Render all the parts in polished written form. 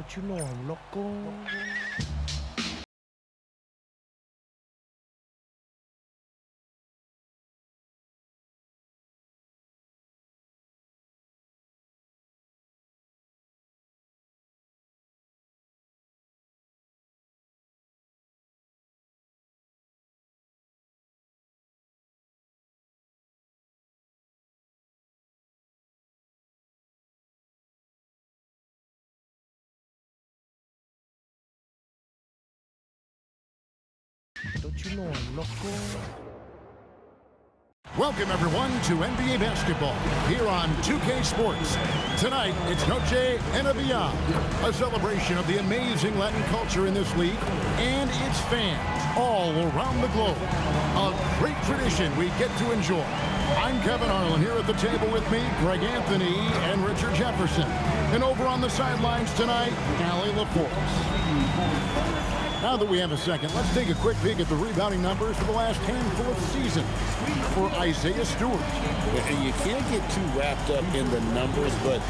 Don't you know I'm loco? Don't you know I'm loco? Welcome, everyone, to NBA basketball here on 2K Sports. Tonight, it's Noche and a Beyond, a celebration of the amazing Latin culture in this league and its fans all around the globe. A great tradition we get to enjoy. I'm Kevin Harlan here at the table with me, Greg Anthony and Richard Jefferson. And over on the sidelines tonight, Allie LaForce. Now that we have a second, let's take a quick peek at the rebounding numbers for the last handful of seasons for Isaiah Stewart. And you can't get too wrapped up in the numbers, but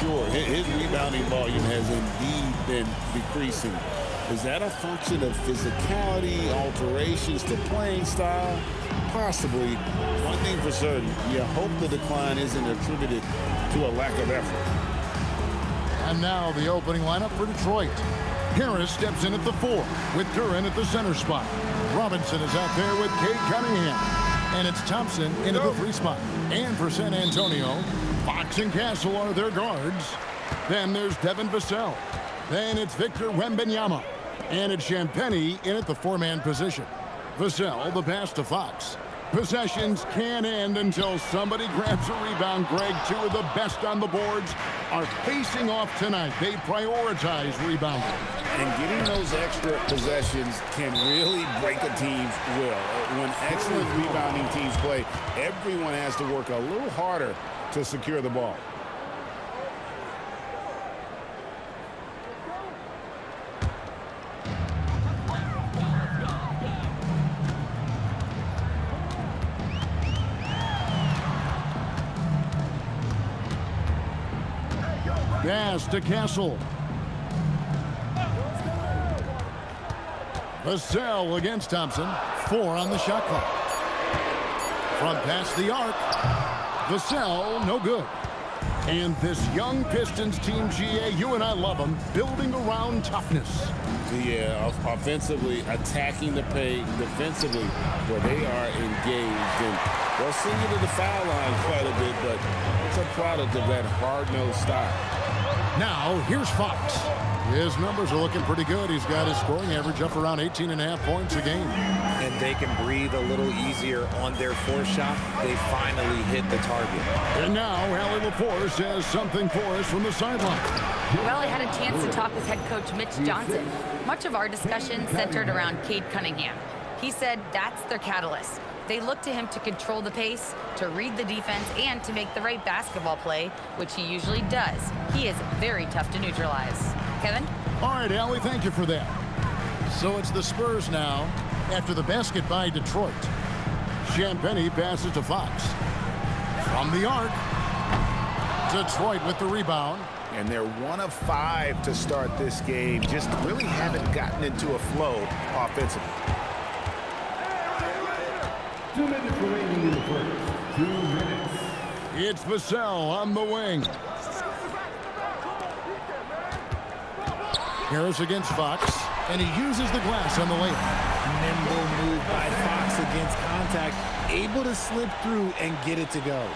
sure, his rebounding volume has indeed been decreasing. Is that a function of physicality, alterations to playing style? Possibly. One thing for certain, you hope the decline isn't attributed to a lack of effort. And now the opening lineup for Detroit. Harris steps in at the 4 with Duran at the center spot. Robinson is out there with Cade Cunningham. And it's Thompson in at the 3 spot. And for San Antonio, Fox and Castle are their guards. Then there's Devin Vassell. Then it's Victor Wembanyama. And it's Champagnie in at the 4-man position. Vassell, the pass to Fox. Possessions can end until somebody grabs a rebound. Greg, 2 of the best on the boards are facing off tonight. They prioritize rebounding. And getting those extra possessions can really break a team's will. When excellent rebounding teams play, everyone has to work a little harder to secure the ball. Pass to Castle. Vassell against Thompson. 4 on the shot clock. From past the arc. Vassell, no good. And this young Pistons team, GA, you and I love them, building around toughness. Yeah, offensively, attacking the paint, defensively, where they are engaged. And they'll send you to the foul line quite a bit, but it's a product of that hard-nosed style. Now, here's Fox. His numbers are looking pretty good. He's got his scoring average up around 18.5 points a game. And they can breathe a little easier on their fourth shot. They finally hit the target. And now, Allie LaForce has something for us from the sideline. Well, I had a chance to talk with head coach Mitch Johnson. Much of our discussion centered around Cade Cunningham. He said that's their catalyst. They look to him to control the pace, to read the defense, and to make the right basketball play, which he usually does. He is very tough to neutralize. Kevin? All right, Allie, thank you for that. So it's the Spurs now after the basket by Detroit. Champagnie passes to Fox. From the arc. Detroit with the rebound. And they're 1 of 5 to start this game. Just really haven't gotten into a flow offensively. 2 minutes remaining in the first. 2 minutes. It's Vassell on the wing. Harris against Fox, and he uses the glass on the layup. Nimble move by Fox against contact, able to slip through and get it to go.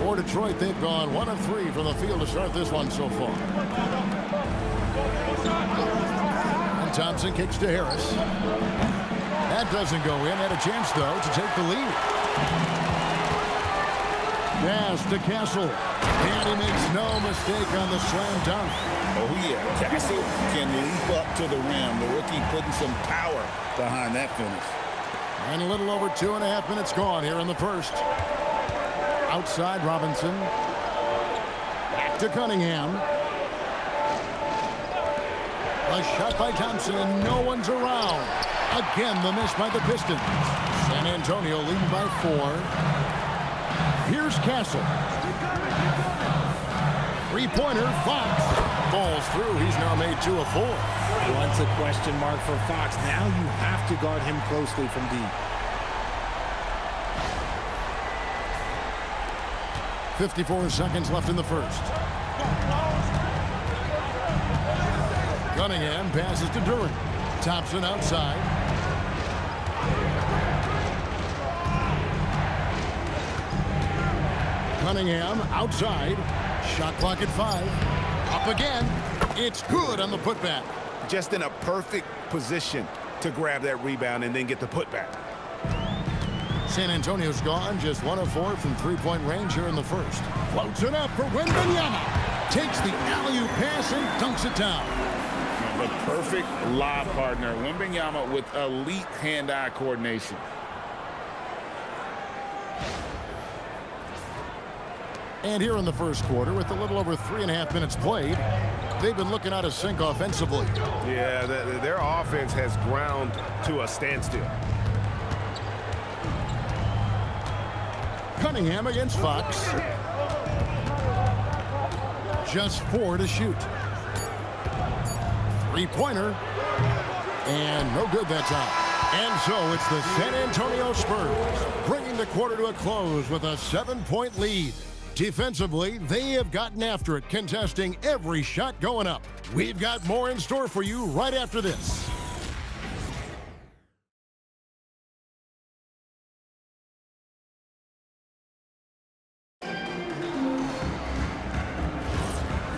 For Detroit, they've gone 1 of 3 from the field to start this one so far. And Thompson kicks to Harris. That doesn't go in. Had a chance, though, to take the lead. Pass to Castle. And he makes no mistake on the slam dunk. Oh, yeah. Castle can leap up to the rim. The rookie putting some power behind that finish. And a little over 2.5 minutes gone here in the first. Outside Robinson. Back to Cunningham. A shot by Thompson. No one's around. Again, the miss by the Pistons. San Antonio leading by 4. Here's Castle. Three-pointer, Fox. Falls through. He's now made 2 of 4. Once a question mark for Fox. Now you have to guard him closely from deep. 54 seconds left in the first. Cunningham passes to Durant. Thompson outside. Cunningham outside. Shot clock at 5. Up again. It's good on the putback. Just in a perfect position to grab that rebound and then get the putback. San Antonio's gone. Just 1 of 4 from three-point range here in the first. Floats it up for Wembanyama. Takes the alley-oop pass and dunks it down. The perfect lob partner. Wembanyama with elite hand-eye coordination. And here in the first quarter, with a little over 3.5 minutes played, they've been looking out of sync offensively. Yeah, their offense has ground to a standstill. Cunningham against Fox. Just 4 to shoot. Three-pointer. And no good that time. And so it's the San Antonio Spurs bringing the quarter to a close with a 7-point lead. Defensively, they have gotten after it, contesting every shot going up. We've got more in store for you right after this.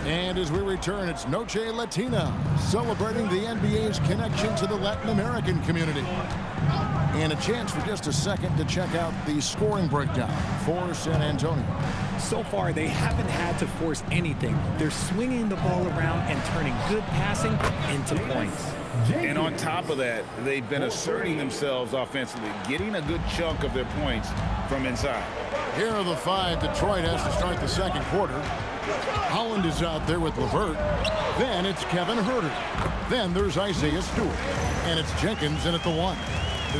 And as we return, it's Noche Latina, celebrating the NBA's connection to the Latin American community. And a chance for just a second to check out the scoring breakdown for San Antonio. So far, they haven't had to force anything. They're swinging the ball around and turning good passing into points. And on top of that, they've been asserting themselves offensively, getting a good chunk of their points from inside. Here are the 5 Detroit has to start the second quarter. Holland is out there with LeVert. Then it's Kevin Huerter. Then there's Isaiah Stewart. And it's Jenkins in at the 1.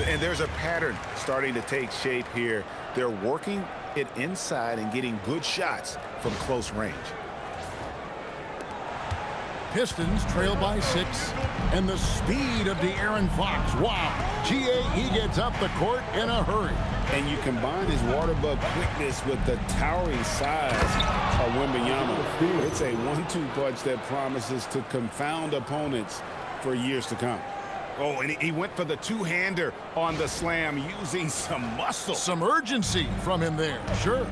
And there's a pattern starting to take shape here. They're working it inside and getting good shots from close range. Pistons trail by 6. And the speed of De'Aaron Fox. Wow. He gets up the court in a hurry. And you combine his water bug quickness with the towering size of Wembanyama. It's a 1-2 punch that promises to confound opponents for years to come. Oh, and he went for the two-hander on the slam using some muscle. Some urgency from him there, sure.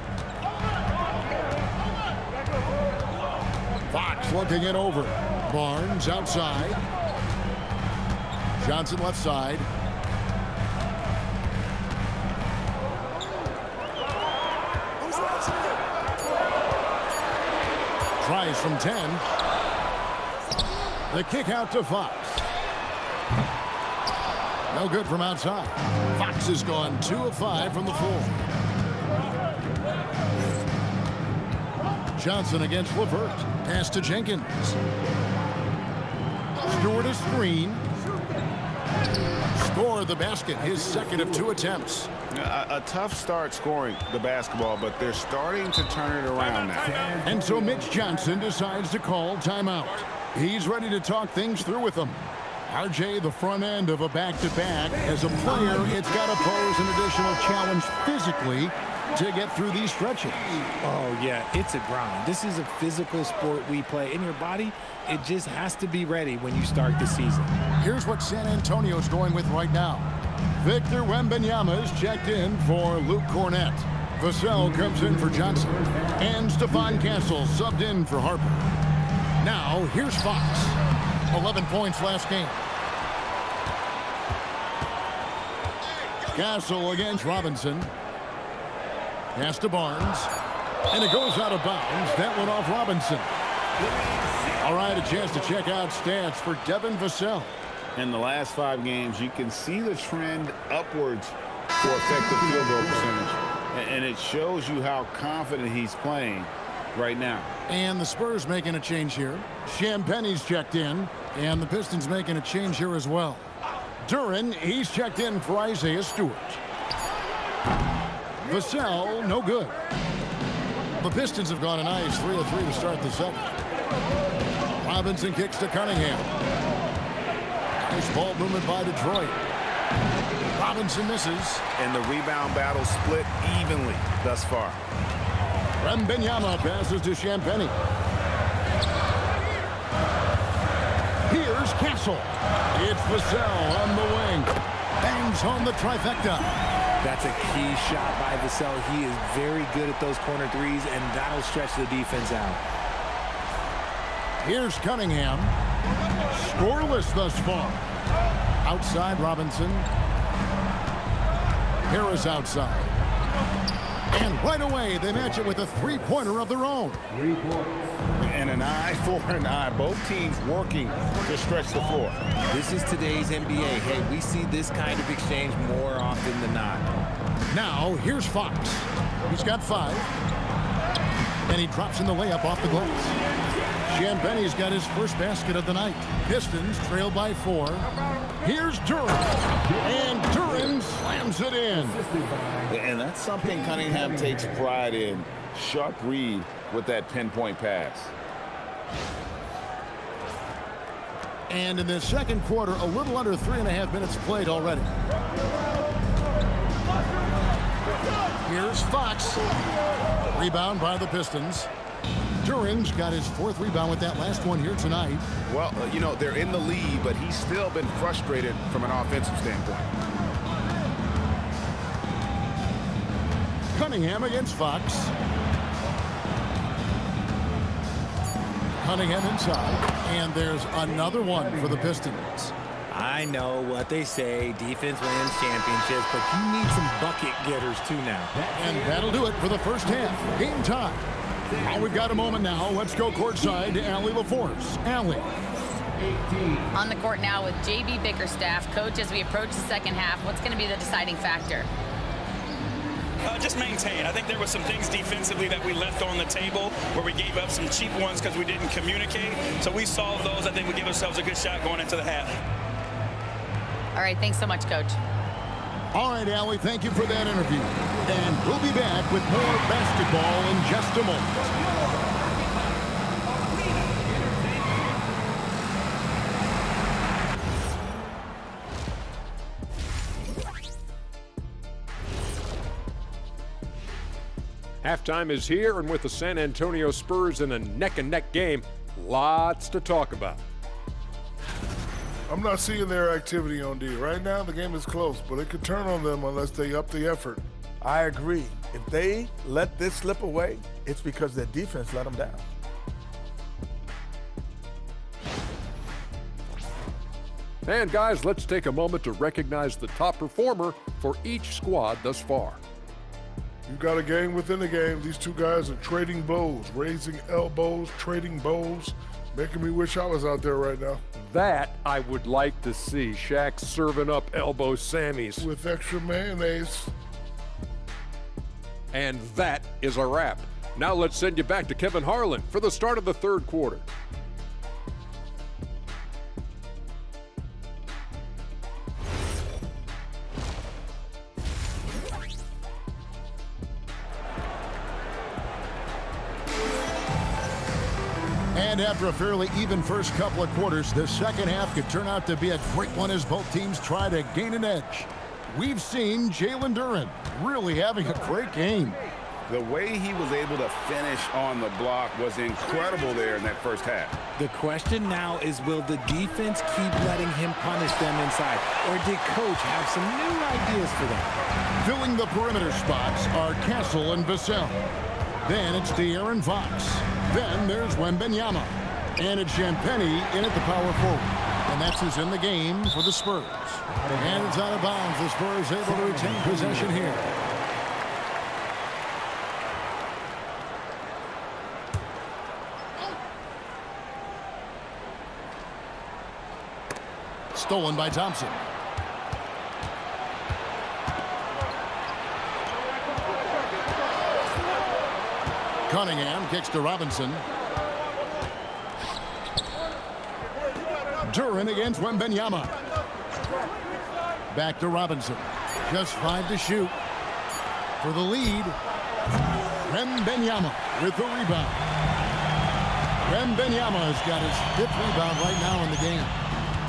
Fox looking it over. Barnes outside. Johnson left side. Tries from 10. The kick out to Fox. No good from outside. Fox has gone 2 of 5 from the floor. Johnson against LeVert. Pass to Jenkins. Stewart a screen. Score the basket. His second of 2 attempts. A tough start scoring the basketball, but they're starting to turn it around now. And so Mitch Johnson decides to call timeout. He's ready to talk things through with them. RJ, the front end of a back-to-back. As a player, it's got to pose an additional challenge physically to get through these stretches. Oh, yeah, it's a grind. This is a physical sport we play. In your body, it just has to be ready when you start the season. Here's what San Antonio's going with right now. Victor Wembanyama is checked in for Luke Cornett. Vassell comes in for Johnson. And Stephon Castle subbed in for Harper. Now, here's Fox. 11 points last game. Castle against Robinson. Pass to Barnes. And it goes out of bounds. That went off Robinson. All right, a chance to check out stats for Devin Vassell. In the last 5 games, you can see the trend upwards for effective field goal percentage. And it shows you how confident he's playing right now. And the Spurs making a change here. Champagne's checked in. And the Pistons making a change here as well. Duren, he's checked in for Isaiah Stewart. Vassell, no good. The Pistons have gone a nice 3 of 3 to start the second. Robinson kicks to Cunningham. Nice ball movement by Detroit. Robinson misses. And the rebound battle split evenly thus far. Wembanyama passes to Champagnie. Here's Castle. It's Vassell on the wing. Bangs home the trifecta. That's a key shot by Vassell. He is very good at those corner threes, and that'll stretch the defense out. Here's Cunningham. Scoreless thus far. Outside Robinson. Harris outside. And right away, they match it with a three-pointer of their own. 3 points. And an eye for an eye. Both teams working to stretch the floor. This is today's NBA. Hey, we see this kind of exchange more often than not. Now, here's Fox. He's got 5. And he drops in the layup off the glass. Champagnie's got his first basket of the night. Pistons trail by 4. Here's Duren. And Duren slams it in. And that's something Cunningham takes pride in. Sharp read with that pinpoint pass. And in the second quarter, a little under 3.5 minutes played already. Here's Fox. Rebound by the Pistons. Duren's got his 4th rebound with that last one here tonight. Well, you know, they're in the lead, but he's still been frustrated from an offensive standpoint. Cunningham against Fox. Cunningham inside. And there's another one for the Pistons. I know what they say, defense wins championships, but you need some bucket getters too now. And that'll do it for the first half. Game time. Well, we've got a moment now. Let's go courtside to Allie LaForce. Allie. On the court now with J.B. Bickerstaff. Coach, as we approach the second half, what's going to be the deciding factor? Just maintain. I think there were some things defensively that we left on the table where we gave up some cheap ones because we didn't communicate. So we solved those. I think we give ourselves a good shot going into the half. All right, thanks so much, Coach. All right, Allie, thank you for that interview. And we'll be back with more basketball in just a moment. Halftime is here, and with the San Antonio Spurs in a neck-and-neck game, lots to talk about. I'm not seeing their activity on D. Right now, the game is close, but it could turn on them unless they up the effort. I agree. If they let this slip away, it's because their defense let them down. And guys, let's take a moment to recognize the top performer for each squad thus far. You got a game within the game. These two guys are trading blows, raising elbows, trading bows, making me wish I was out there right now. That I would like to see. Shaq serving up elbow Sammys. With extra mayonnaise. And that is a wrap. Now let's send you back to Kevin Harlan for the start of the third quarter. And after a fairly even first couple of quarters, the second half could turn out to be a great one as both teams try to gain an edge. We've seen Jalen Duren really having a great game. The way he was able to finish on the block was incredible there in that first half. The question now is, will the defense keep letting him punish them inside? Or did Coach have some new ideas for them? Filling the perimeter spots are Castle and Vassell. Then it's De'Aaron Fox. Then there's Wembanyama. And it's Champagnie in at the power forward. And that's who's in the game for the Spurs. And it's out of bounds. The Spurs able to retain possession here. Stolen by Thompson. Cunningham kicks to Robinson. Duren against Wembanyama. Back to Robinson. Just 5 to shoot. For the lead, Wembanyama with the rebound. Wembanyama has got his 5th rebound right now in the game.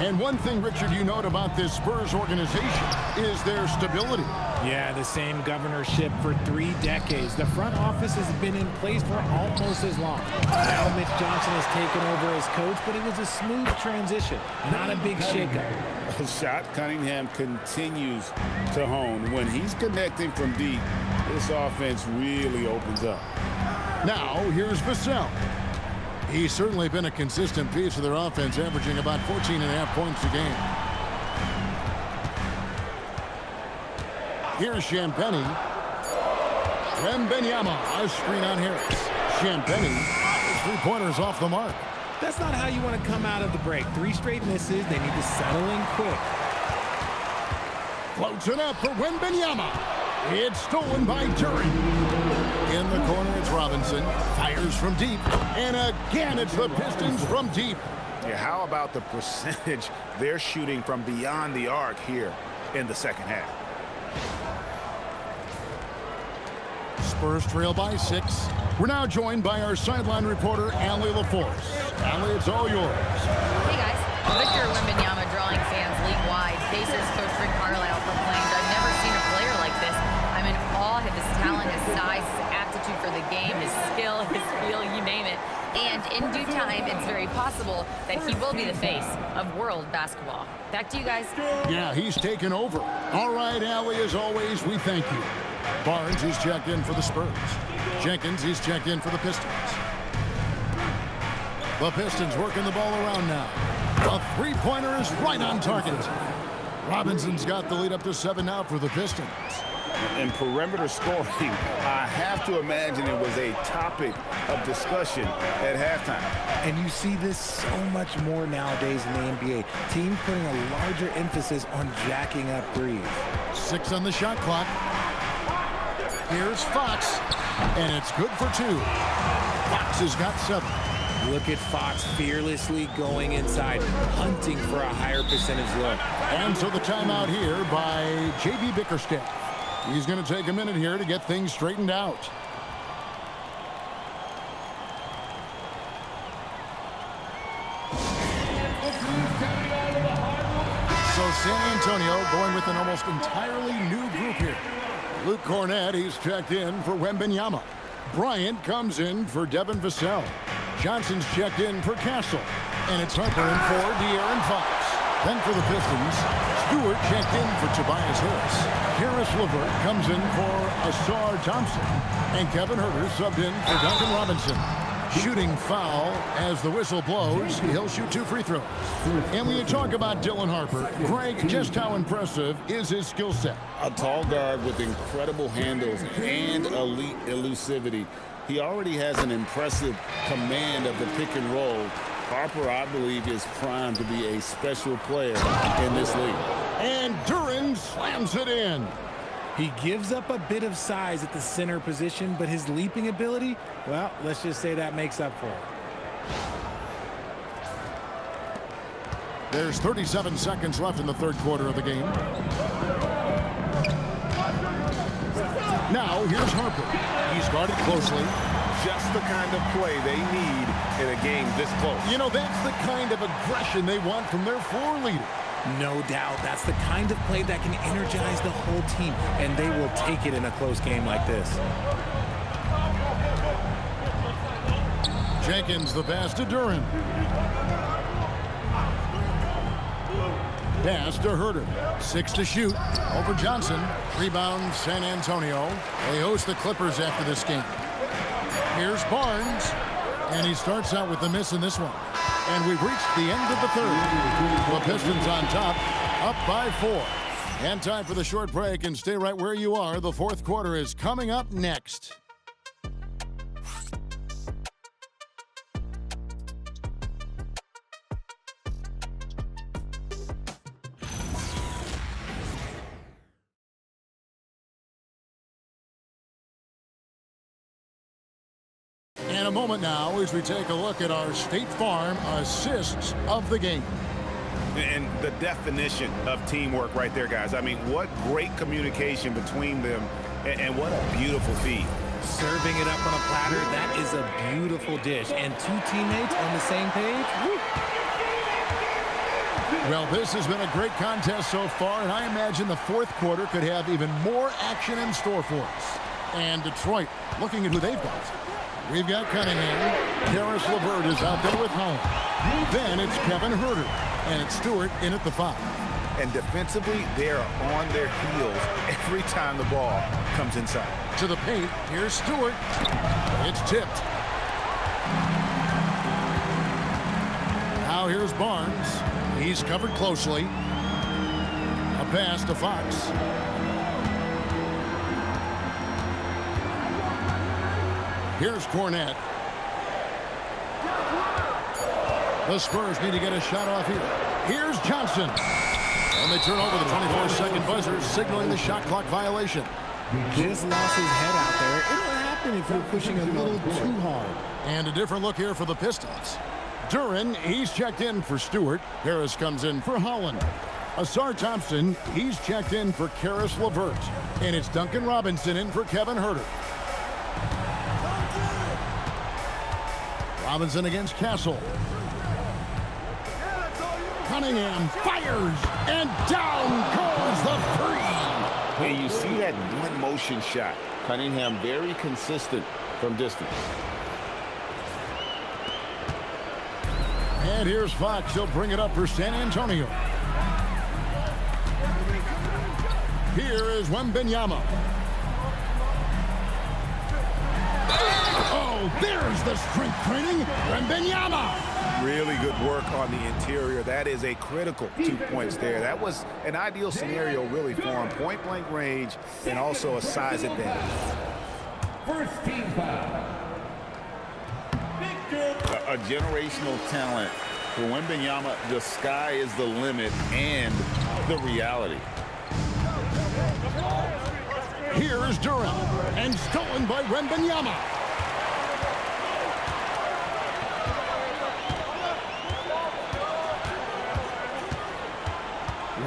And one thing, Richard, you note about this Spurs organization is their stability. Yeah, the same governorship for 3 decades. The front office has been in place for almost as long. Now Mitch Johnson has taken over as coach, but it was a smooth transition, not a big shakeup. A shot Cunningham continues to hone. When he's connecting from deep, this offense really opens up. Now, here's Vassell. He's certainly been a consistent piece of their offense, averaging about 14.5 points a game. Here's Champagnie. Wembanyama, a screen on Harris. Champagnie, his 3-pointers off the mark. That's not how you want to come out of the break. 3 straight misses. They need to settle in quick. Floats it up for Wembanyama. It's stolen by Duren. In the corner, it's Robinson. Fires from deep. And again, it's the Pistons from deep. Yeah, how about the percentage they're shooting from beyond the arc here in the second half? Spurs trail by 6. We're now joined by our sideline reporter, Allie LaForce. Allie, it's all yours. Hey, guys. Victor Wembanyama drawing fans league-wide. Pacers coach Rick Carlisle proclaimed, "I've never seen a player like this. I'm in awe of his talent, his size, his aptitude for the game, his skill, his feel, you name it." And in due time, it's very possible that he will be the face of world basketball. Back to you guys. Yeah, he's taken over. All right, Allie, as always, we thank you. Barnes, he's checked in for the Spurs. Jenkins, he's checked in for the Pistons. The Pistons working the ball around now. The 3-pointer is right on target. Robinson's got the lead up to 7 now for the Pistons. And perimeter scoring, I have to imagine it was a topic of discussion at halftime. And you see this so much more nowadays in the NBA. Teams putting a larger emphasis on jacking up threes. 6 on the shot clock. Here's Fox, and it's good for 2. Fox has got 7. Look at Fox fearlessly going inside, hunting for a higher percentage look. And so the timeout here by J.B. Bickerstaff. He's going to take a minute here to get things straightened out. So San Antonio going with an almost entirely new group here. Luke Cornett, he's checked in for Wembanyama. Bryant comes in for Devin Vassell. Johnson's checked in for Castle. And it's Harper in for De'Aaron Fox. Then for the Pistons, Stewart checked in for Tobias Harris. Harris LeVert comes in for Asar Thompson. And Kevin Huerter subbed in for Duncan Robinson. Shooting foul as the whistle blows. He'll shoot 2 free throws. And when you talk about Dylan Harper, Greg, just how impressive is his skill set? A tall guard with incredible handles and elite elusivity. He already has an impressive command of the pick and roll. Harper, I believe, is primed to be a special player in this league. And Duren slams it in. He gives up a bit of size at the center position, but his leaping ability, well, let's just say that makes up for it. There's 37 seconds left in the third quarter of the game. Now, here's Harper. He's guarded closely. Just the kind of play they need in a game this close. You know, that's the kind of aggression they want from their floor leader. No doubt. That's the kind of play that can energize the whole team, and they will take it in a close game like this. Jenkins, the pass to Duren. Pass to Huerter. 6 to shoot. Over Johnson. Rebound San Antonio. They host the Clippers after this game. Here's Barnes. And he starts out with the miss in this one. And we've reached the end of the third. The Pistons on top, up by 4. And time for the short break, and stay right where you are. The fourth quarter is coming up next. In a moment now, as we take a look at our State Farm assists of the game. And the definition of teamwork right there, guys. I mean, what great communication between them, and what a beautiful feed. Serving it up on a platter, that is a beautiful dish. And two teammates on the same page. Woo. Well, this has been a great contest so far, and I imagine the fourth quarter could have even more action in store for us. And Detroit, looking at who they've got. We've got Cunningham. Karis LeVert is out there with Holland. Then it's Kevin Huerter, and it's Stewart in at the 5. And defensively, they are on their heels every time the ball comes inside. To the paint, here's Stewart. It's tipped. Now here's Barnes. He's covered closely. A pass to Fox. Here's Cornette. The Spurs need to get a shot off here. Here's Johnson. And they turn over the 24-second buzzer, signaling the shot clock violation. Just lost his head out there. It'll happen if you're pushing a little too hard. And a different look here for the Pistons. Duren, he's checked in for Stewart. Harris comes in for Holland. Asar Thompson, he's checked in for Karis LeVert. And it's Duncan Robinson in for Kevin Huerter. Robinson against Castle. Cunningham fires, and down goes the three. And you see that one motion shot. Cunningham very consistent from distance. And here's Fox. He'll bring it up for San Antonio. Here is Wembanyama. Oh, there's the strength training. Wembanyama. Really good work on the interior. That is a critical 2 points there. That was an ideal scenario really for him. Point-blank range and also a size advantage. First team foul. A generational talent. For Wembanyama, the sky is the limit and the reality. Here is Duren, and stolen by Wembanyama.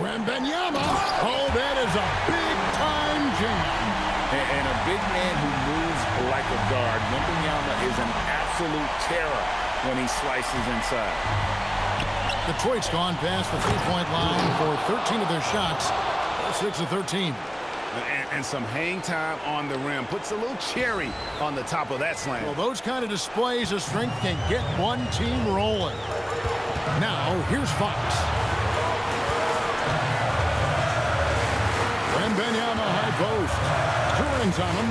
Wembanyama. Oh, that is a big-time jam. And a big man who moves like a guard. Wembanyama is an absolute terror when he slices inside. Detroit's gone past the three-point line for 13 of their shots. 6 of 13. And some hang time on the rim. Puts a little cherry on the top of that slam. Well, those kind of displays of strength can get one team rolling. Now, here's Fox. Wembanyama high post. Duren's on him.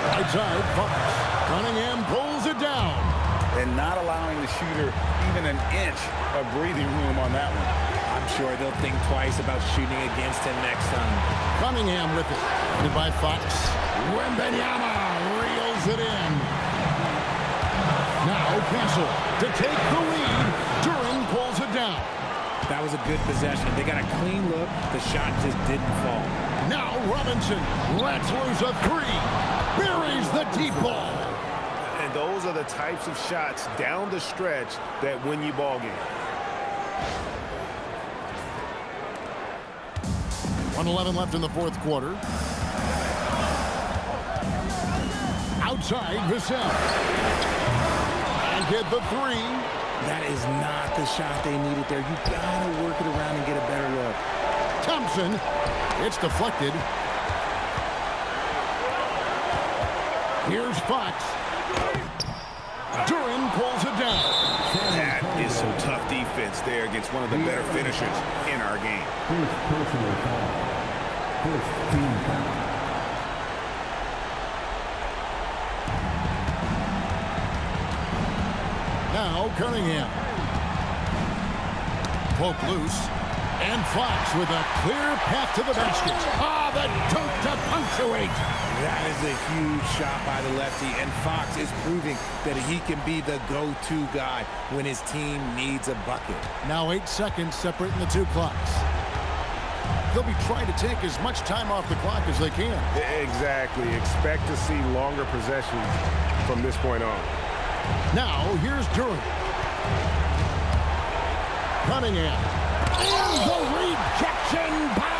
Right side, Fox. Cunningham pulls it down. And not allowing the shooter even an inch of breathing room on that one. I'm sure they'll think twice about shooting against him next time. Cunningham with it. Headed by Fox. Wembanyama reels it in. Now Castle to take the lead. Duren pulls it down. That was a good possession. They got a clean look. The shot just didn't fall. Now Robinson lets loose a three. Buries the deep ball. And those are the types of shots down the stretch that win you ball game. 1:11 left in the fourth quarter. Outside, Vassell. And hit the three. That is not the shot they needed there. You gotta work it around and get a better look. Thompson. It's deflected. Here's Fox. Duren pulls it down. That is some tough defense there against one of the better finishers in our game. First personal foul. First team foul. Now Cunningham. Poke loose. And Fox with a clear path to the basket. Ah, the dunk to punctuate. That is a huge shot by the lefty, and Fox is proving that he can be the go-to guy when his team needs a bucket. Now 8 seconds separating the two clocks. They'll be trying to take as much time off the clock as they can. Exactly. Expect to see longer possessions from this point on. Now, here's Duren. Cunningham. And the rejection by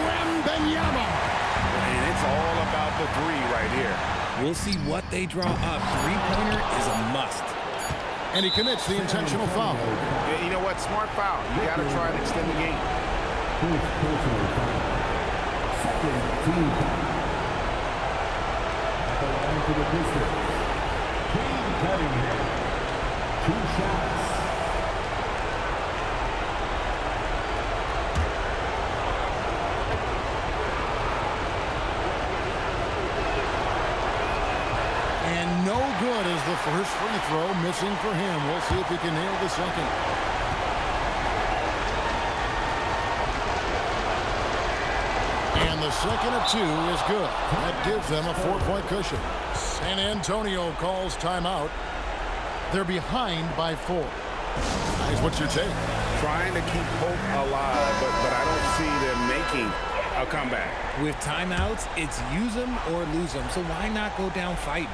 Wembanyama. And it's all about the three right here. We'll see what they draw up. Three-pointer is a must. And he commits the intentional foul. Yeah, you know what? Smart foul. You got to try and extend the game. Second team. At the line for the Pistons. Cade Cunningham. 2 shots. And no good as the first free throw missing for him. We'll see if he can nail the second. And the second of 2 is good. That gives them a 4-point cushion. San Antonio calls timeout. They're behind by 4. Guys, what's your take? Trying to keep hope alive, but I don't see them making a comeback. With timeouts, it's use them or lose them. So why not go down fighting?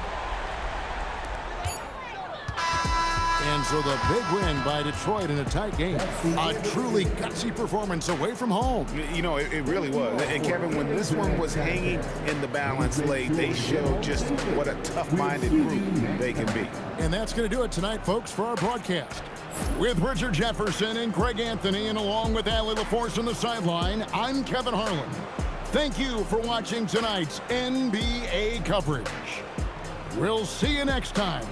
And so the big win by Detroit in a tight game. A truly gutsy performance away from home. You know, it really was. And Kevin, when this one was hanging in the balance late, they showed just what a tough-minded group they can be. And that's going to do it tonight, folks, for our broadcast. With Richard Jefferson and Greg Anthony, and along with Allie LaForce on the sideline, I'm Kevin Harlan. Thank you for watching tonight's NBA coverage. We'll see you next time